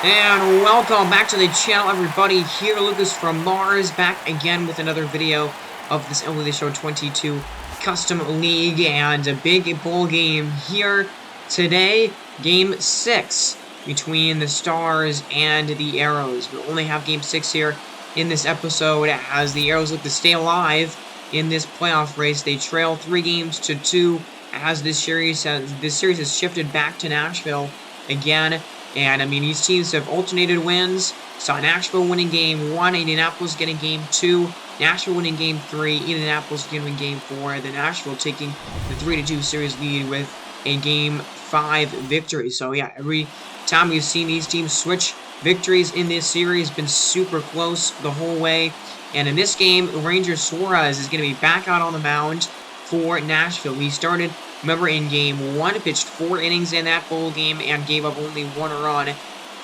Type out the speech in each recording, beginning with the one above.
And welcome back to the channel, everybody. Here, Lucas from Mars, back again with another video of this MLB Show 22 Custom League and a big bowl game here today. Game 6 between the Stars and the Arrows. We only have Game 6 here in this episode as the Arrows look to stay alive in this playoff race. They trail 3 games to 2 as this series has shifted back to Nashville again. And, I mean, these teams have alternated wins. Saw Nashville winning Game 1, Indianapolis getting Game 2, Nashville winning Game 3, Indianapolis getting Game 4, then Nashville taking the 3-2 series lead with a Game 5 victory. So, yeah, every time we've seen these teams switch victories in this series, been super close the whole way. And in this game, Ranger Suarez is going to be back out on the mound for Nashville. He started, remember, in Game 1, pitched 4 innings in that bowl game and gave up only 1 run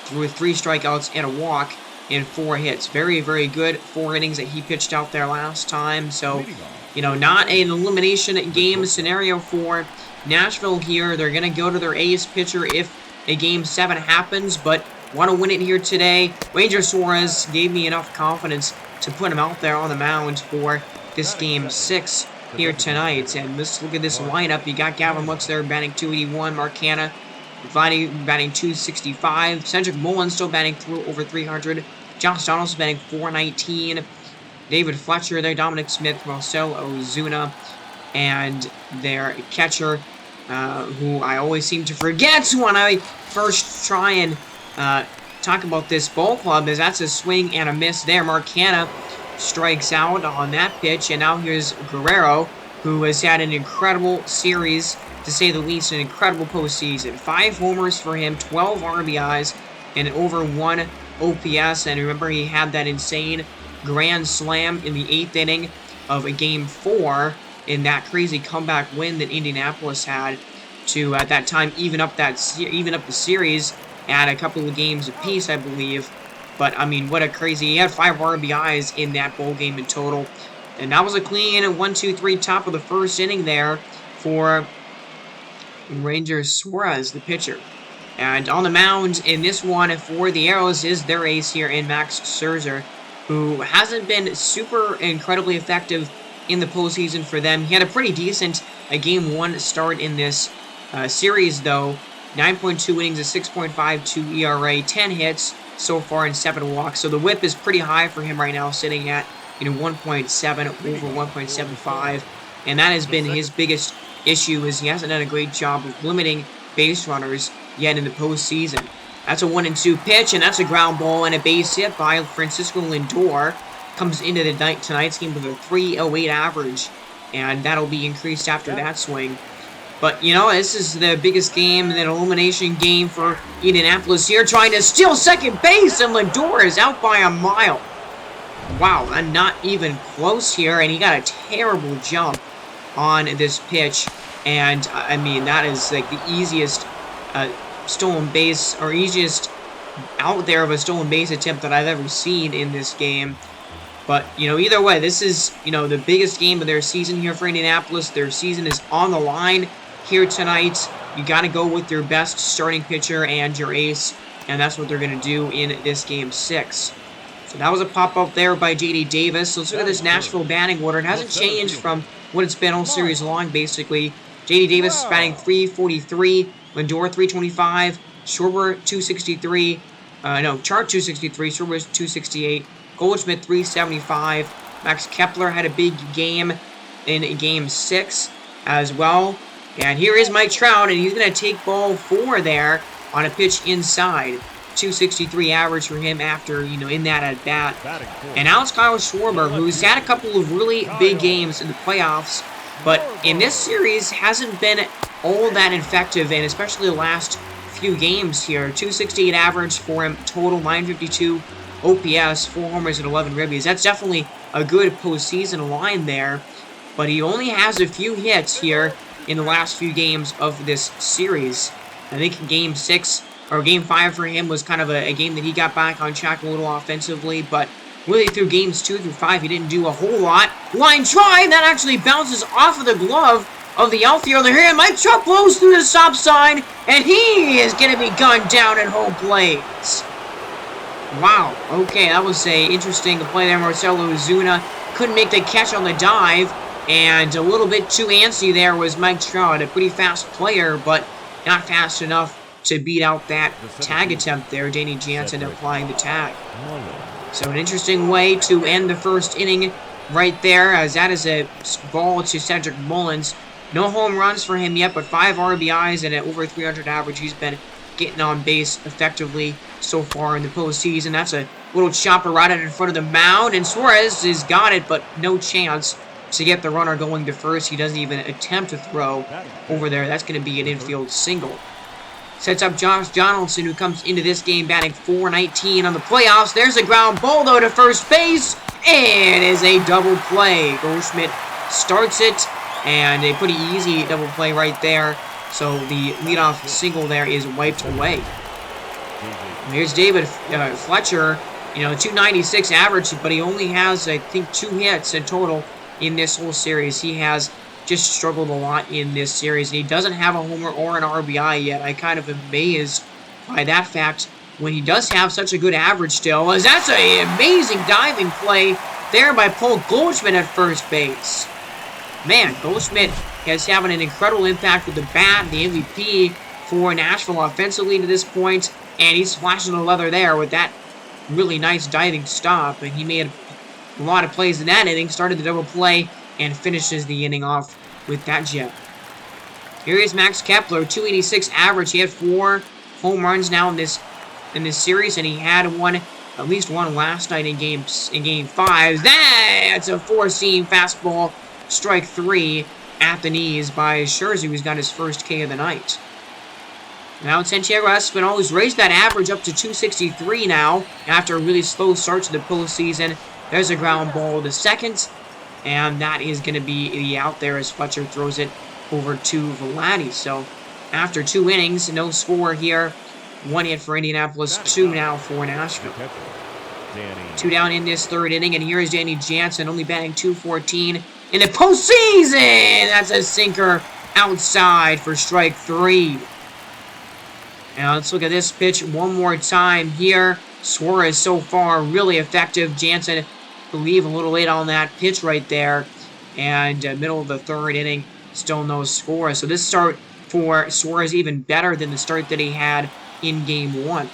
through 3 strikeouts and a walk and 4 hits. Very, very good 4 innings that he pitched out there last time. So, you know, not an elimination game scenario for Nashville here. They're going to go to their ace pitcher if a Game 7 happens, but want to win it here today. Ranger Suarez gave me enough confidence to put him out there on the mound for this Game 6 here tonight. And let's look at this lineup. You got Gavin Lux there batting .281, Mark Hanna batting .265, Cedric Mullins still batting over 300, Josh Donaldson batting .419, David Fletcher there, Dominic Smith, Marcel Ozuna, and their catcher, who I always seem to forget when I first try and talk about this ball club, is that's a swing and a miss there. Mark Hanna strikes out on that pitch, and now here's Guerrero, who has had an incredible series, to say the least, an incredible postseason. 5 homers for him, 12 RBIs, and over 1 OPS, and remember he had that insane grand slam in the 8th inning of a Game 4 in that crazy comeback win that Indianapolis had to, at that time, even up the series at a couple of games apiece, I believe. But, I mean, what a crazy... He had 5 RBIs in that bowl game in total. And that was a clean 1-2-3 top of the first inning there for Ranger Suarez, the pitcher. And on the mound in this one for the Arrows is their ace here in Max Scherzer, who hasn't been super incredibly effective in the postseason for them. He had a pretty decent Game 1 start in this series, though. 9.2 innings, a 6.52 ERA, 10 hits so far and 7 walks. So the whip is pretty high for him right now, sitting at 1.7 over 1.75, and that has been his biggest issue, is he hasn't done a great job of limiting base runners yet in the postseason. That's a 1-2 pitch, and that's a ground ball and a base hit by Francisco Lindor. Comes into tonight's game with a .308 average, and that'll be increased after that swing. But, you know, this is the biggest game, an elimination game for Indianapolis here, trying to steal second base, and Lindor is out by a mile. Wow, and not even close here, and he got a terrible jump on this pitch. And, I mean, that is, like, the easiest stolen base, or easiest out there of a stolen base attempt that I've ever seen in this game. But, you know, either way, this is, you know, the biggest game of their season here for Indianapolis. Their season is on the line here tonight. You got to go with your best starting pitcher and your ace, and that's what they're going to do in this Game 6. So that was a pop-up there by J.D. Davis. So let's look at this Nashville batting order. It hasn't changed from what it's been all series long, basically. J.D. Davis is batting .343, Lindor .325, Schwarber .263, Chart .263, Schwarber .268, Goldschmidt .375, Max Kepler had a big game in Game 6 as well. And here is Mike Trout, and he's going to take ball 4 there on a pitch inside. .263 average for him after, in that at-bat. And now it's Kyle Schwarber, who's had a couple of really big games in the playoffs, but in this series hasn't been all that effective, and especially the last few games here. .268 average for him, total .952 OPS, 4 homers and 11 ribbies. That's definitely a good postseason line there, but he only has a few hits here in the last few games of this series. I think Game 6 or Game 5 for him was kind of a game that he got back on track a little offensively, but really through Games 2 through 5 he didn't do a whole lot. Line drive, that actually bounces off of the glove of the outfielder here, and Mike Trout blows through the stop sign, and he is going to be gunned down at home plate. Wow, okay, that was a interesting play there. Marcelo Ozuna couldn't make the catch on the dive, and a little bit too antsy there was Mike Trout, a pretty fast player, but not fast enough to beat out that tag attempt there. Danny Jansen applying the tag. So an interesting way to end the first inning right there, as that is a ball to Cedric Mullins. No home runs for him yet, but 5 RBIs and an over 300 average. He's been getting on base effectively so far in the postseason. That's a little chopper right out in front of the mound, and Suarez has got it, but no chance to get the runner going to first. He doesn't even attempt to throw over there. That's going to be an infield single. Sets up Josh Donaldson, who comes into this game batting .419 on the playoffs. There's a ground ball, though, to first base, and is a double play. Goldschmidt starts it, and a pretty easy double play right there. So the leadoff single there is wiped away. Here's David Fletcher, you know, 296 average, but he only has, I think, 2 hits in total in this whole series. He has just struggled a lot in this series, and he doesn't have a homer or an RBI yet. I kind of amazed by that fact when he does have such a good average still, as that's an amazing diving play there by Paul Goldschmidt at first base. Man, Goldschmidt is having an incredible impact with the bat, the MVP for Nashville offensively to this point, and he's flashing the leather there with that really nice diving stop, and he made a lot of plays in that inning, started the double play, and finishes the inning off with that jet. Here is Max Kepler, 286 average. He had 4 home runs now in this series, and he had at least one last night in game 5. That's a 4-seam fastball, strike 3 at the knees by Scherzer, who's got his first K of the night. Now Santiago Espinal, who's raised that average up to 263 now after a really slow start to the postseason. There's a ground ball to second, and that is going to be the out there as Fletcher throws it over to Vladdy. So after 2 innings, no score here. 1 hit for Indianapolis, 2 now for Nashville. 2 down in this 3rd inning, and here is Danny Jansen, only batting .214 in the postseason. That's a sinker outside for strike 3. Now let's look at this pitch one more time here. Suarez so far really effective. Jansen, I believe, a little late on that pitch right there. And middle of the 3rd inning, still no score. So this start for Suarez even better than the start that he had in game 1.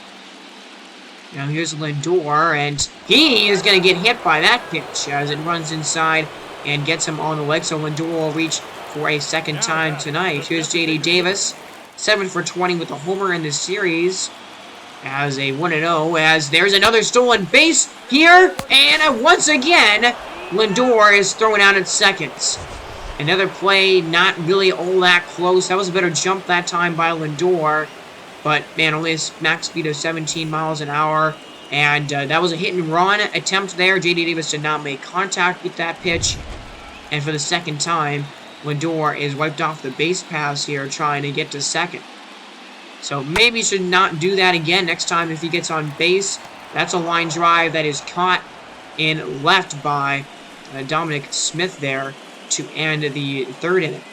Now here's Lindor, and he is going to get hit by that pitch as it runs inside and gets him on the leg. So Lindor will reach for a 2nd time tonight. Here's J.D. Davis, 7 for 20 with a homer in this series. As a 1-0, as there's another stolen base here, and once again, Lindor is thrown out at second. Another play, not really all that close. That was a better jump that time by Lindor, but man, only a max speed of 17 miles an hour, and that was a hit and run attempt there. J.D. Davis did not make contact with that pitch, and for the 2nd time, Lindor is wiped off the base pass here, trying to get to second. So maybe should not do that again next time if he gets on base. That's a line drive that is caught in left by Dominic Smith there to end the 3rd inning.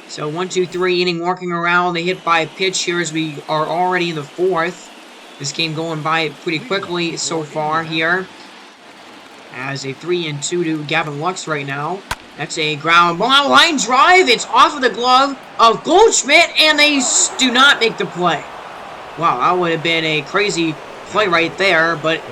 So 1-2-3 inning walking around. They hit by a pitch here as we are already in the 4th. This game going by pretty quickly so far here. As a 3-2 to Gavin Lux right now. That's a ground ball, line drive. It's off of the glove of Goldschmidt, and they do not make the play. Wow, that would have been a crazy play right there, but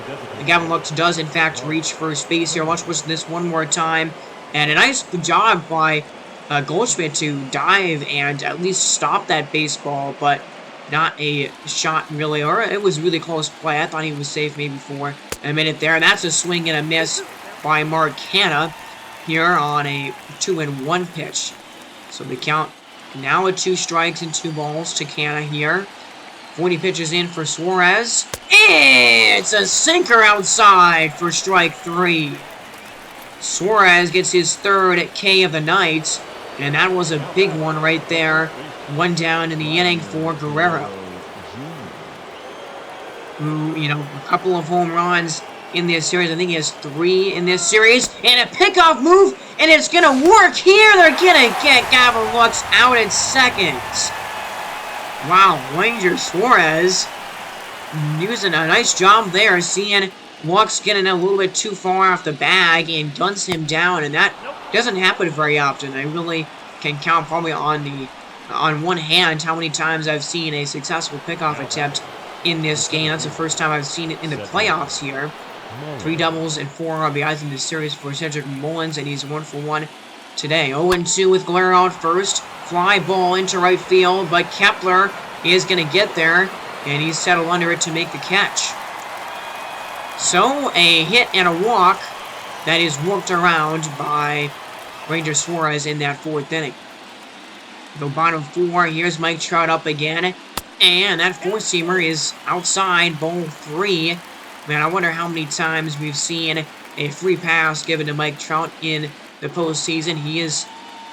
Gavin Lux does, in fact, reach first base here. Let's watch this one more time. And a nice job by Goldschmidt to dive and at least stop that baseball, but not a shot, really. Or it was really close play. I thought he was safe maybe for a minute there. And that's a swing and a miss by Mark Hanna here on a 2-1 pitch. So the count now at 2 strikes and 2 balls to Canna here. 40 pitches in for Suarez. And it's a sinker outside for strike 3. Suarez gets his 3rd K of the night. And that was a big one right there. 1 down in the inning for Guerrero. Who, you know, a couple of home runs in this series. I think he has 3 in this series. And a pickoff move, and it's going to work here. They're going to get Gavin Lux out at second. Wow, Ranger Suarez using a nice job there, seeing Walk's getting a little bit too far off the bag and guns him down, and that doesn't happen very often. I really can count probably on one hand how many times I've seen a successful pickoff attempt in this game. That's the first time I've seen it in the playoffs here. 3 doubles and 4 RBIs in this series for Cedric Mullins, and he's 1 for 1 today. 0-2 with Glare out first. Fly ball into right field, but Kepler is going to get there, and he's settled under it to make the catch. So, a hit and a walk that is worked around by Ranger Suarez in that 4th inning. The bottom 4, here's Mike Trout up again, and that 4-seamer is outside, ball 3. Man, I wonder how many times we've seen a free pass given to Mike Trout in the postseason. He is,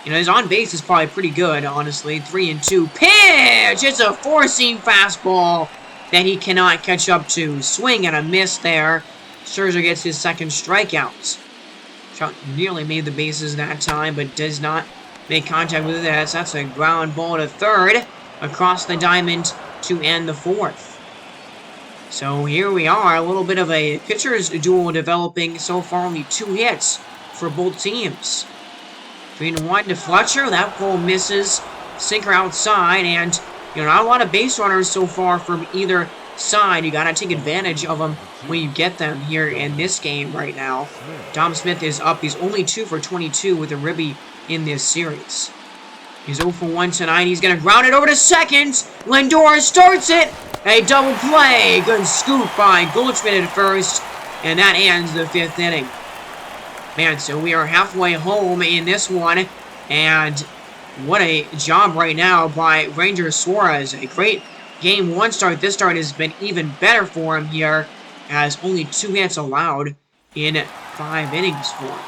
his on base is probably pretty good, honestly. 3-2. Pitch! It's a 4-seam fastball that he cannot catch up to. Swing and a miss there. Scherzer gets his 2nd strikeout. Trout nearly made the bases that time, but does not make contact with it. That's a ground ball to 3rd across the diamond to end the 4th. So here we are, a little bit of a pitcher's duel developing. So far, only 2 hits for both teams. 3-1 to Fletcher. That ball misses. Sinker outside, and not a lot of base runners so far from either side. You gotta take advantage of them when you get them here in this game right now. Dom Smith is up. He's only 2 for 22 with a ribby in this series. He's 0 for 1 tonight. He's gonna ground it over to 2nd. Lindor starts it. A double play. Good scoop by Goldschmidt at 1st. And that ends the 5th inning. Man, so we are halfway home in this one. And what a job right now by Ranger Suarez. A great game 1 start. This start has been even better for him here, as only 2 hits allowed in 5 innings for him.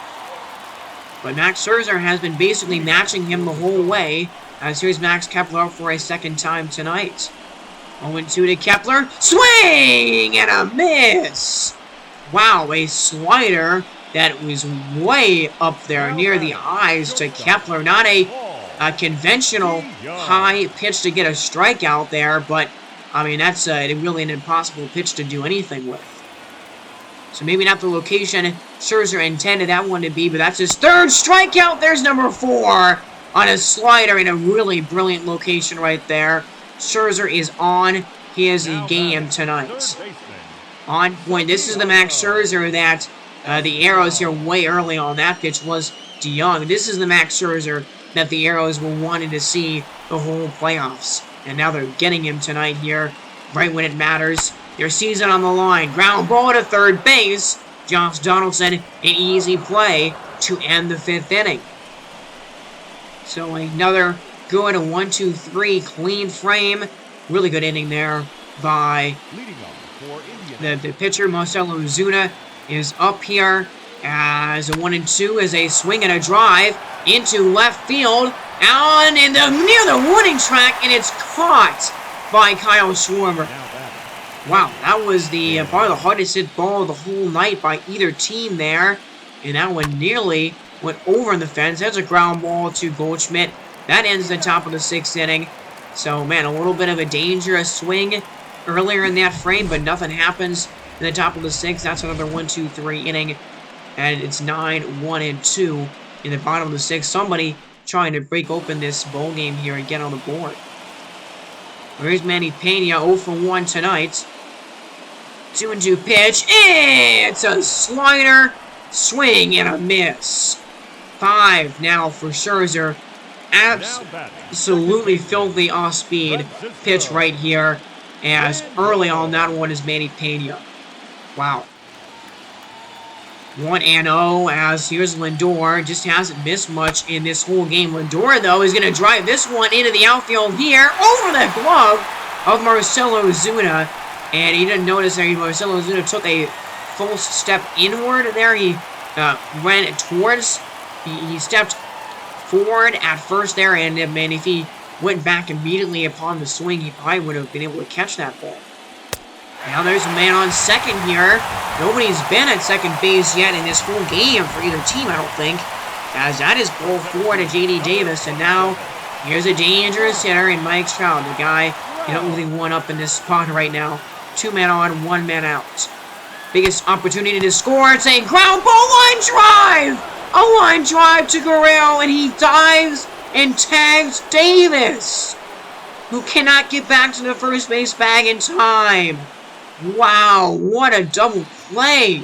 But Max Scherzer has been basically matching him the whole way, as here's Max Kepler out for a 2nd time tonight. 0-2 to Kepler. Swing and a miss! Wow, a slider that was way up there near the eyes to Kepler. Not a conventional high pitch to get a strikeout there, but, that's really an impossible pitch to do anything with. So maybe not the location Scherzer intended that one to be, but that's his 3rd strikeout. There's number 4 on a slider in a really brilliant location right there. Scherzer is on his game tonight. On point. This is the Max Scherzer that the arrows here way early on that pitch was DeYoung. This is the Max Scherzer that the arrows were wanting to see the whole playoffs. And now they're getting him tonight here, right when it matters. Their season on the line. Ground ball to 3rd base. Josh Donaldson, an easy play to end the 5th inning. So another good 1-2-3 clean frame. Really good inning there by the pitcher. Marcell Ozuna is up here as a 1-2 as a swing and a drive into left field. Out in near the warning track, and it's caught by Kyle Schwarber. Wow, that was probably the hardest hit ball of the whole night by either team there. And that one nearly went over the fence. That's a ground ball to Goldschmidt. That ends the top of the 6th inning. So, man, a little bit of a dangerous swing earlier in that frame, but nothing happens in the top of the 6th. That's another 1-2-3 inning. And it's 9-1-2 in the bottom of the 6th. Somebody trying to break open this ball game here and get on the board. Here's Manny Pena, 0 for 1 tonight. 2-2 pitch. It's a slider, swing, and a miss. 5 now for Scherzer. Absolutely filthy off-speed pitch right here, as early on that one is Manny Pena. Wow. 1-0 as here's Lindor. Just hasn't missed much in this whole game. Lindor, though, is going to drive this one into the outfield here over the glove of Marcell Ozuna. And he didn't notice there. Marcell Ozuna took a false step inward there. He went towards. He stepped forward at first there. And man, if he went back immediately upon the swing, he probably would have been able to catch that ball. Now there's a man on 2nd here. Nobody's been at 2nd base yet in this whole game for either team, I don't think. As that is ball 4 to J.D. Davis. And now here's a dangerous hitter in Mike Trout, the guy moving one up in this spot right now. 2 men on, 1 man out. Biggest opportunity to score. It's a ground ball line drive! A line drive to Guerrero, and he dives and tags Davis, who cannot get back to the first base bag in time. Wow, what a double play.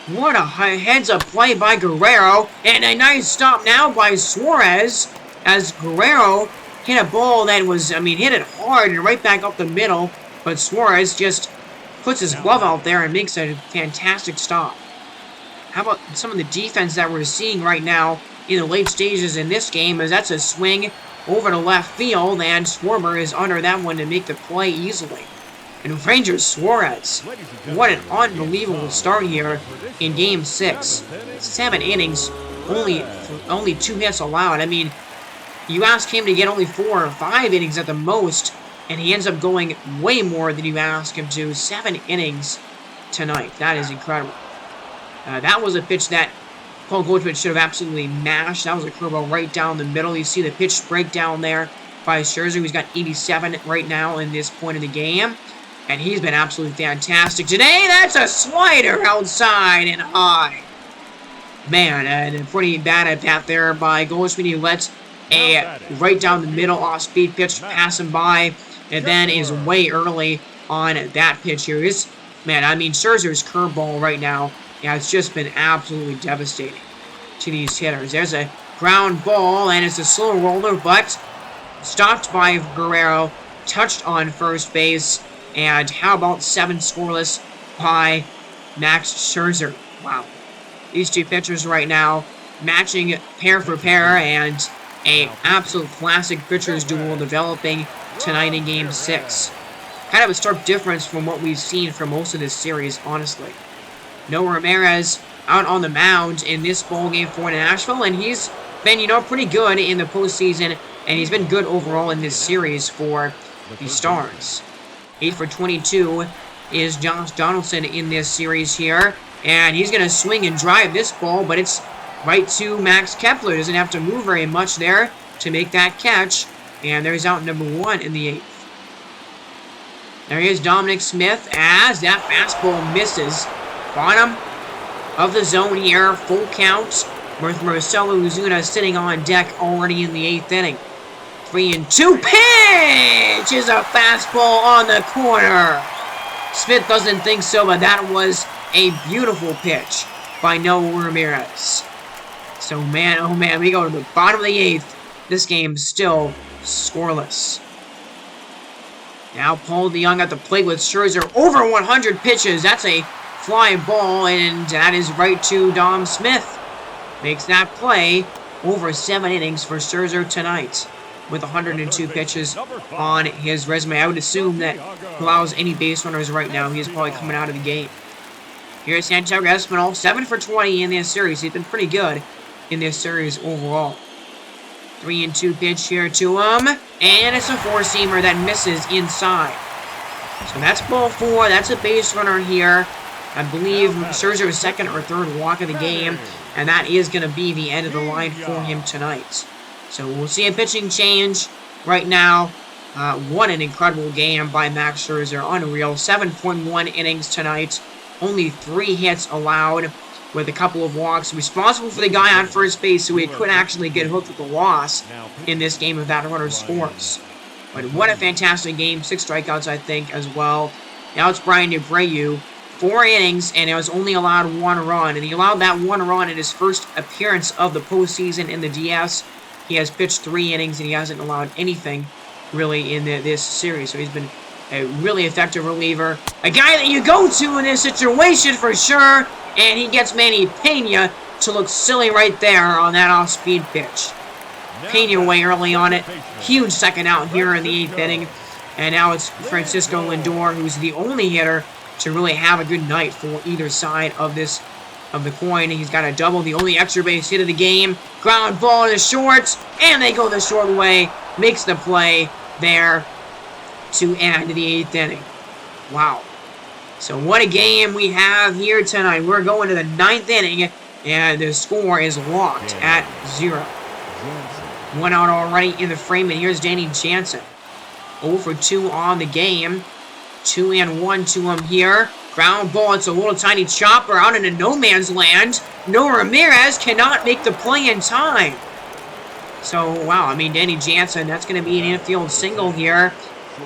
What a heads-up play by Guerrero, and a nice stop now by Suarez, as Guerrero hit a ball that was, hit it hard and right back up the middle, but Suarez just puts his glove out there and makes a fantastic stop. How about some of the defense that we're seeing right now in the late stages in this game, as that's a swing over to left field, and Schwarber is under that one to make the play easily. And Rangers Suarez, what an unbelievable start here in Game 6. 7 innings, only 2 hits allowed. You ask him to get only 4 or 5 innings at the most, and he ends up going way more than you ask him to. 7 innings tonight. That is incredible. That was a pitch that Paul Goldschmidt should have absolutely mashed. That was a curveball right down the middle. You see the pitch breakdown there by Scherzer, who's got 87 right now in this point of the game. And he's been absolutely fantastic today. That's a slider outside and high. Man, and a pretty bad at that there by Goldschmidt. He lets a right down the middle off-speed pitch pass him by, and then is way early on that pitch here. Scherzer's curveball right now has just been absolutely devastating to these hitters. There's a ground ball, and it's a slow roller, but stopped by Guerrero, touched on first base. And how about 7 scoreless by Max Scherzer? Wow. These two pitchers right now matching pair for pair, and a absolute classic pitchers duel developing tonight in Game 6. Kind of a stark difference from what we've seen for most of this series, honestly. Noah Ramirez out on the mound in this ball game for Nashville, and he's been, pretty good in the postseason, and he's been good overall in this series for the Stars. 8 for 22 is Josh Donaldson in this series here. And he's going to swing and drive this ball, but it's right to Max Kepler. Doesn't have to move very much there to make that catch. And there's out number 1 in the 8th. There he is, Dominic Smith, as that fastball misses. Bottom of the zone here, full count, with Marcelo Ozuna sitting on deck already in the 8th inning. 3-2 pitch is a fastball on the corner. Smith doesn't think so, but that was a beautiful pitch by Noah Ramirez. So, man, oh man, we go to the bottom of the 8th. This game's still scoreless. Now Paul DeJong at the plate with Scherzer. Over 100 pitches. That's a fly ball, and that is right to Dom Smith. Makes that play. Over 7 innings for Scherzer tonight, with 102 pitches on his resume. I would assume that he allows any base runners right now. He's probably coming out of the game. Here's Santiago Espinal, 7 for 20 in this series. He's been pretty good in this series overall. 3-2 pitch here to him, and it's a 4-seamer that misses inside. So that's ball 4. That's a base runner here. I believe Scherzer's second or third walk of the game, and that is going to be the end of the line for him tonight. So we'll see a pitching change right now. What an incredible game by Max Scherzer. Unreal. 7.1 innings tonight. Only 3 hits allowed with a couple of walks. Responsible for the guy on first base, so he could actually get hooked with a loss in this game if that runner scores. But what a fantastic game. 6 strikeouts, I think, as well. Now it's Brian Abreu. 4 innings, and it was only allowed 1 run. And he allowed that 1 run in his first appearance of the postseason in the DS. He has pitched 3 innings, and he hasn't allowed anything, really, in this series. So he's been a really effective reliever. A guy that you go to in this situation, for sure. And he gets Manny Pena to look silly right there on that off-speed pitch. Pena way early on it. Huge second out here in the 8th inning. And now it's Francisco Lindor, who's the only hitter to really have a good night for either side of the coin. He's got a double, the only extra base hit of the game. Ground ball to the short, and they go the short way. Makes the play there to end the 8th inning. Wow. So what a game we have here tonight. We're going to the 9th inning, and the score is locked at 0. 1 out already in the frame, and here's Danny Jansen. 0 for 2 on the game. 2-1 to him here. Ground ball, it's a little tiny chopper out into no man's land. No, Ramirez cannot make the play in time. So, wow, I mean, Danny Jansen, that's going to be an infield single here.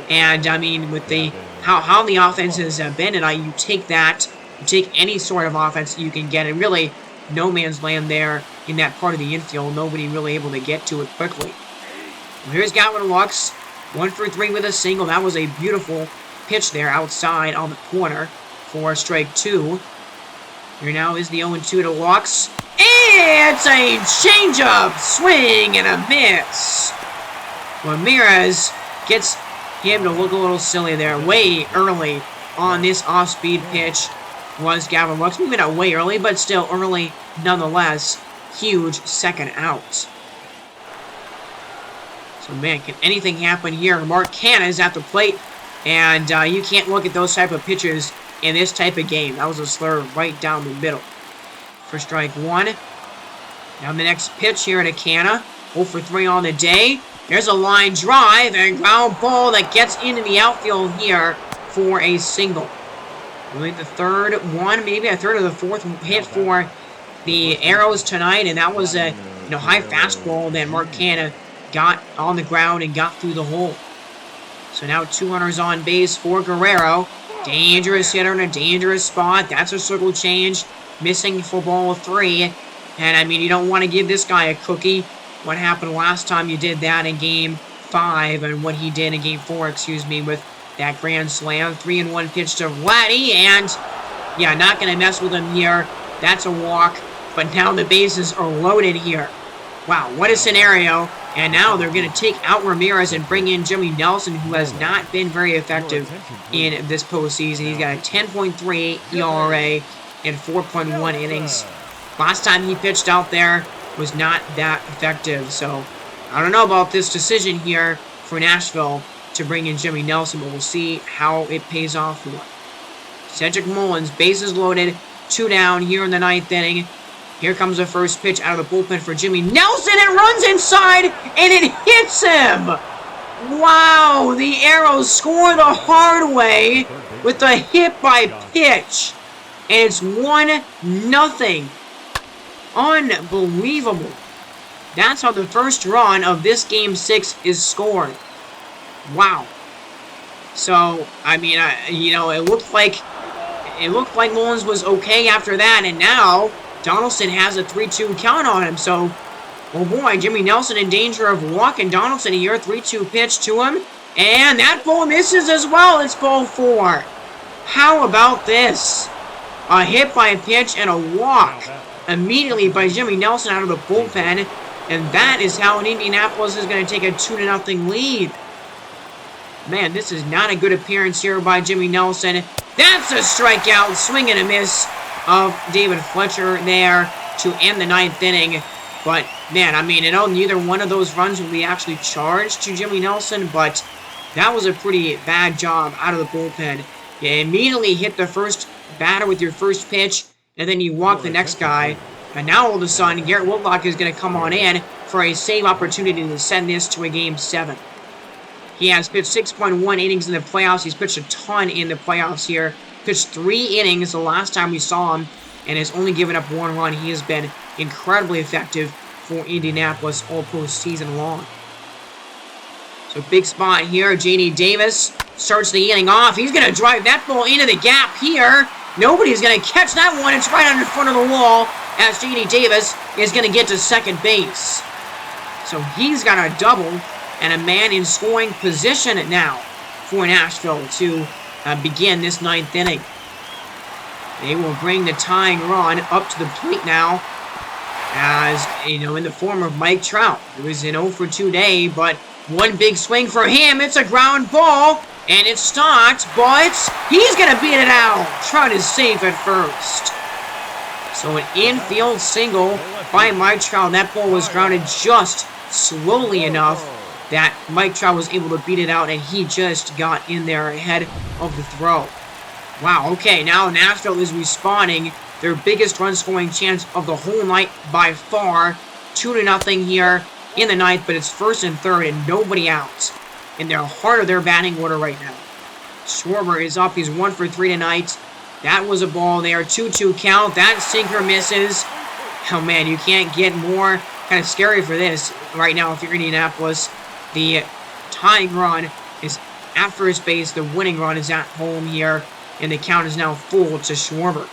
And, I mean, with the how the offense has been tonight, you take that, you take any sort of offense you can get, and really, no man's land there in that part of the infield. Nobody really able to get to it quickly. Well, here's Gavin Lux, 1 for 3 with a single. That was a beautiful pitch there outside on the corner for strike 2. Here now is the 0-2 to Lux. It's a changeup, swing and a miss. Ramirez gets him to look a little silly there, way early on this off-speed pitch was Gavin Lux. Maybe not way early, but still early nonetheless. Huge second out. So, man, can anything happen here? Mark Canha is at the plate, and you can't look at those type of pitches in this type of game. That was a slur right down the middle for strike 1. Now the next pitch here at Canha. 0 for 3 on the day. There's a line drive and ground ball that gets into the outfield here for a single. Really the third one, maybe a third or the fourth hit for the Arrows tonight, and that was a high fastball that Mark Canha got on the ground and got through the hole. So now 2 runners on base for Guerrero. Dangerous hitter in a dangerous spot. That's a circle change. Missing for ball 3. And, I mean, you don't want to give this guy a cookie. What happened last time you did that in Game 5 and what he did in Game 4, excuse me, with that grand slam. 3-1 pitch to Vladdy. And, yeah, not going to mess with him here. That's a walk. But now the bases are loaded here. Wow, what a scenario. And now they're going to take out Ramirez and bring in Jimmy Nelson, who has not been very effective in this postseason. He's got a 10.38 ERA in 4.1 innings. Last time he pitched out there was not that effective. So, I don't know about this decision here for Nashville to bring in Jimmy Nelson, but we'll see how it pays off for him. Cedric Mullins, bases loaded, 2 down here in the 9th inning. Here comes the first pitch out of the bullpen for Jimmy Nelson. It runs inside, and it hits him. Wow, the Arrows score the hard way with a hit by pitch. And it's 1-0. Unbelievable. That's how the first run of this Game 6 is scored. Wow. So, I mean, it looked like Mullins was okay after that, and now Donaldson has a 3-2 count on him. So, oh boy, Jimmy Nelson in danger of walking Donaldson here. 3-2 pitch to him, and that ball misses as well. It's ball 4. How about this? A hit by a pitch and a walk immediately by Jimmy Nelson out of the bullpen. And that is how Indianapolis is going to take a 2-0 lead. Man, this is not a good appearance here by Jimmy Nelson. That's a strikeout, swing and a miss of David Fletcher there to end the 9th inning. But, man, I mean, neither one of those runs will be actually charged to Jimmy Nelson, but that was a pretty bad job out of the bullpen. You immediately hit the first batter with your first pitch, and then you walk the next guy. And now all of a sudden, Garrett Whitlock is going to come on in for a save opportunity to send this to a Game 7. He has pitched 6.1 innings in the playoffs. He's pitched a ton in the playoffs here. Pitched 3 innings the last time we saw him, and has only given up 1 run. He has been incredibly effective for Indianapolis all postseason long. So big spot here. J.D. Davis starts the inning off. He's going to drive that ball into the gap here. Nobody's going to catch that one. It's right in front of the wall as J.D. Davis is going to get to second base. So he's got a double and a man in scoring position now for Nashville to begin this 9th inning. They will bring the tying run up to the plate now, as, in the form of Mike Trout. It was an 0 for 2 day, but one big swing for him. It's a ground ball, and it's stopped, but he's going to beat it out. Trout is safe at first. So an infield single by Mike Trout. That ball was grounded just slowly enough that Mike Trout was able to beat it out, and he just got in there ahead of the throw. Wow, okay, now Nashville is responding. Their biggest run-scoring chance of the whole night by far. 2-0 here in the 9th, but it's 1st and 3rd and nobody out in their heart of their batting order right now. Schwarber is up. He's 1 for 3 tonight. That was a ball there. 2-2 count. That sinker misses. Oh, man, you can't get more kind of scary for this right now if you're Indianapolis. The tying run is at first base. The winning run is at home here. And the count is now full to Schwarber.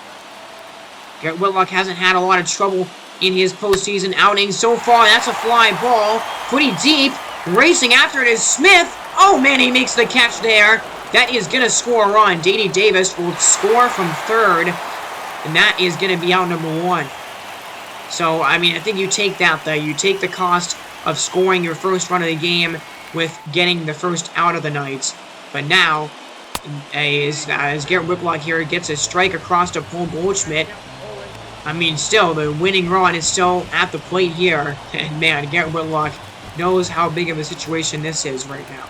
Garrett Whitlock hasn't had a lot of trouble in his postseason outing so far. That's a fly ball. Pretty deep. Racing after it is Smith. Oh, man, he makes the catch there. That is going to score a run. J.D. Davis will score from third. And that is going to be out number 1. So, I mean, I think you take that, though. You take the cost of scoring your first run of the game with getting the first out of the night. But now, as Garrett Whitlock here gets a strike across to Paul Goldschmidt, I mean, still, the winning run is still at the plate here. And, man, Garrett Whitlock knows how big of a situation this is right now.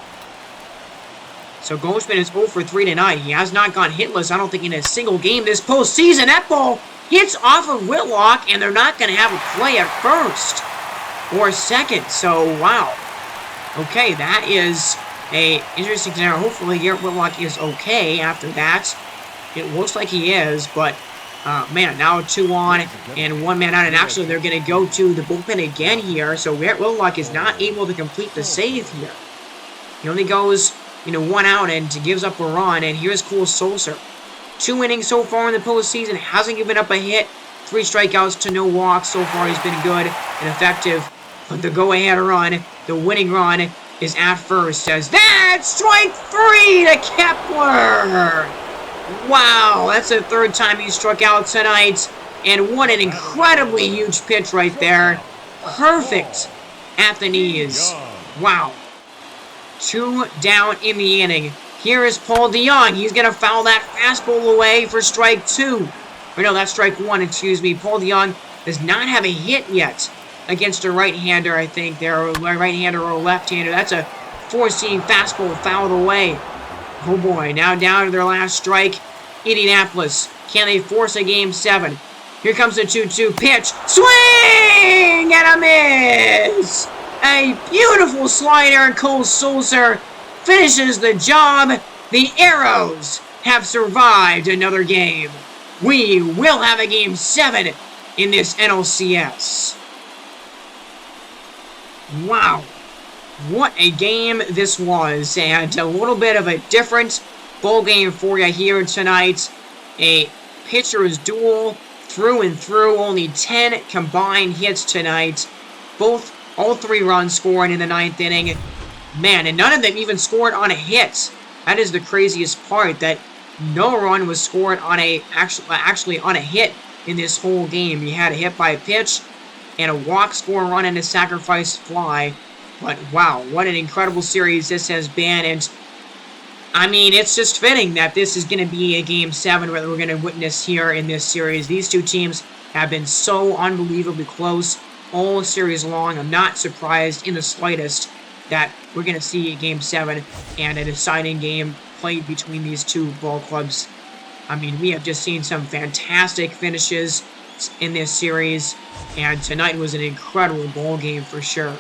So Goldschmidt is 0 for 3 tonight. He has not gone hitless, I don't think, in a single game this postseason. That ball hits off of Whitlock, and they're not going to have a play at first or second. So, wow. Okay, that is a interesting scenario. Hopefully, Garrett Whitlock is okay after that. It looks like he is, but, man, now 2 on and 1 man out. And actually, they're going to go to the bullpen again here. So Garrett Whitlock is not able to complete the save here. He only goes, 1 out and gives up a run. And here's Cole Sulser. 2 innings so far in the postseason. Hasn't given up a hit. 3 strikeouts to no walks. So far, he's been good and effective. But the go-ahead run, the winning run, is at first. As that's strike 3 to Kepler. Wow, that's the 3rd time he struck out tonight. And what an incredibly huge pitch right there. Perfect at the knees. Wow. 2 down in the inning. Here is Paul DeYoung. He's going to foul that fastball away for strike 2. Or no, that's strike 1, excuse me. Paul DeYoung does not have a hit yet against a right-hander, I think. They're a right-hander or a left-hander. That's a 4-seam fastball fouled away. Oh boy, now down to their last strike. Indianapolis. Can they force a game 7? Here comes the 2-2 pitch. Swing and a miss! A beautiful slider, and Cole Sulser finishes the job. The Arrows have survived another game. We will have a game 7 in this NLCS. Wow. What a game this was, and a little bit of a different ball game for you here tonight. A pitcher's duel through and through. Only 10 combined hits tonight. All 3 runs scored in the 9th inning. Man, and none of them even scored on a hit. That is the craziest part, that no run was scored on actually on a hit in this whole game. You had a hit by a pitch, and a walk, score, run, and a sacrifice fly. But wow, what an incredible series this has been. And I mean, it's just fitting that this is going to be a game 7 that we're going to witness here in this series. These two teams have been so unbelievably close all series long. I'm not surprised in the slightest that we're going to see a game 7 and a deciding game played between these two ball clubs. I mean, we have just seen some fantastic finishes in this series, and tonight was an incredible ball game for sure.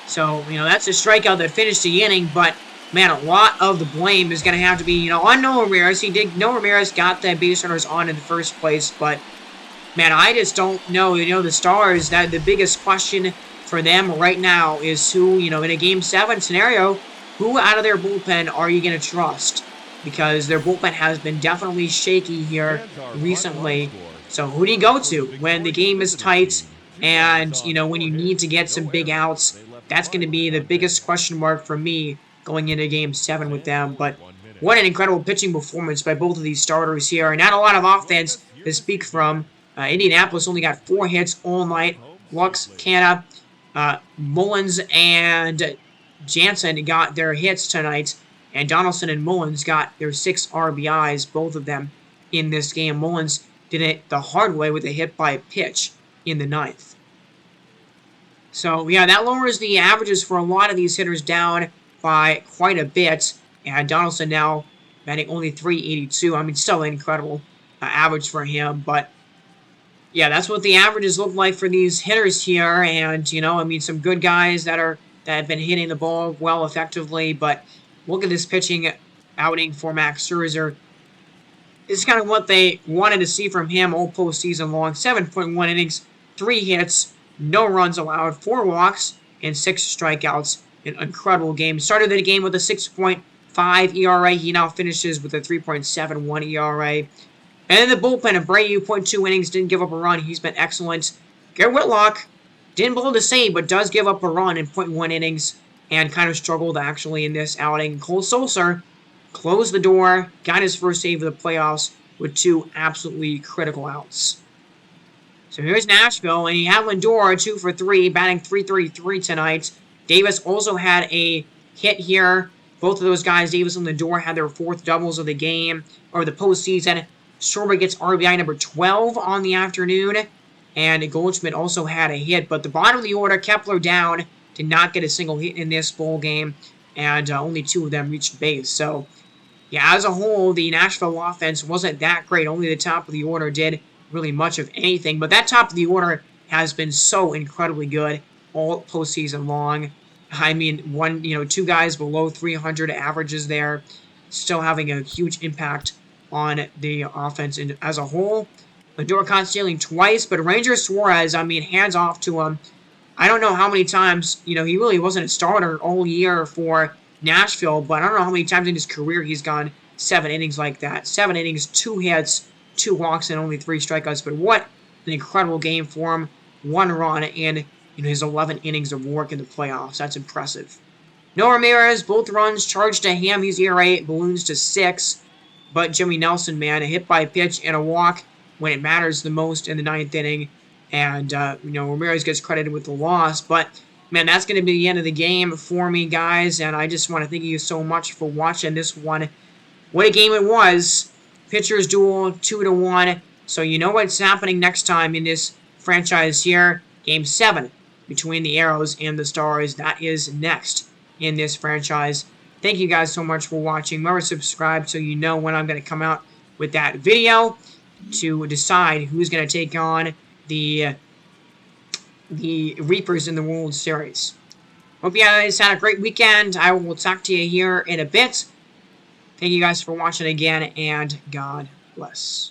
So, that's a strikeout that finished the inning, but, man, a lot of the blame is going to have to be, on Noah Ramirez. Noah Ramirez got the base runners on in the first place, but, man, I just don't know. The Stars, that the biggest question for them right now is who, in a Game 7 scenario, who out of their bullpen are you going to trust? Because their bullpen has been definitely shaky here recently. So who do you go to when the game is tight and, when you need to get some big outs? That's going to be the biggest question mark for me going into Game 7 with them. But what an incredible pitching performance by both of these starters here. Not a lot of offense to speak from. Indianapolis only got 4 hits all night. Lux, Canna, Mullins, and Jansen got their hits tonight. And Donaldson and Mullins got their 6 RBIs, both of them, in this game. Mullins did it the hard way with a hit by a pitch in the 9th. So, yeah, that lowers the averages for a lot of these hitters down by quite a bit. And Donaldson now batting only .382. I mean, still an incredible average for him. But, yeah, that's what the averages look like for these hitters here. And, some good guys that have been hitting the ball well effectively. But look at this pitching outing for Max Scherzer. This is kind of what they wanted to see from him all postseason long. 7.1 innings, 3 hits, no runs allowed, 4 walks, and 6 strikeouts. An incredible game. Started the game with a 6.5 ERA. He now finishes with a 3.71 ERA. And in the bullpen, Abreu, 0.2 innings, didn't give up a run. He's been excellent. Garrett Whitlock didn't blow the save, but does give up a run in 0.1 innings and kind of struggled actually in this outing. Cole Sulser closed the door, got his first save of the playoffs with 2 absolutely critical outs. So here's Nashville, and he had Lindor 2 for 3, batting .333 tonight. Davis also had a hit here. Both of those guys, Davis and Lindor, had their 4th doubles of the game, or the postseason. Schwarber gets RBI number 12 on the afternoon, and Goldschmidt also had a hit. But the bottom of the order, Kepler down, did not get a single hit in this ball game, and only 2 of them reached base. So, yeah, as a whole, the Nashville offense wasn't that great. Only the top of the order did really much of anything. But that top of the order has been so incredibly good all postseason long. I mean, 2 guys below 300 averages there, still having a huge impact on the offense as a whole. Lindor caught stealing twice, but Ranger Suarez, I mean, hands off to him. I don't know how many times, he really wasn't a starter all year for Nashville, but I don't know how many times in his career he's gone 7 innings like that. 7 innings, 2 hits, 2 walks, and only 3 strikeouts. But what an incredible game for him. 1 run in his 11 innings of work in the playoffs. That's impressive. Noah Ramirez, both runs charged to him. His ERA balloons to 6. But Jimmy Nelson, man, a hit by pitch and a walk when it matters the most in the 9th inning. And, Ramirez gets credited with the loss. But, man, that's going to be the end of the game for me, guys. And I just want to thank you so much for watching this one. What a game it was. Pitchers duel, 2-1. So you know what's happening next time in this franchise here. Game 7 between the Arrows and the Stars. That is next in this franchise. Thank you guys so much for watching. Remember to subscribe so you know when I'm going to come out with that video to decide who's going to take on the Reapers in the World Series. Hope you guys had a great weekend. I will talk to you here in a bit. Thank you guys for watching again, and God bless.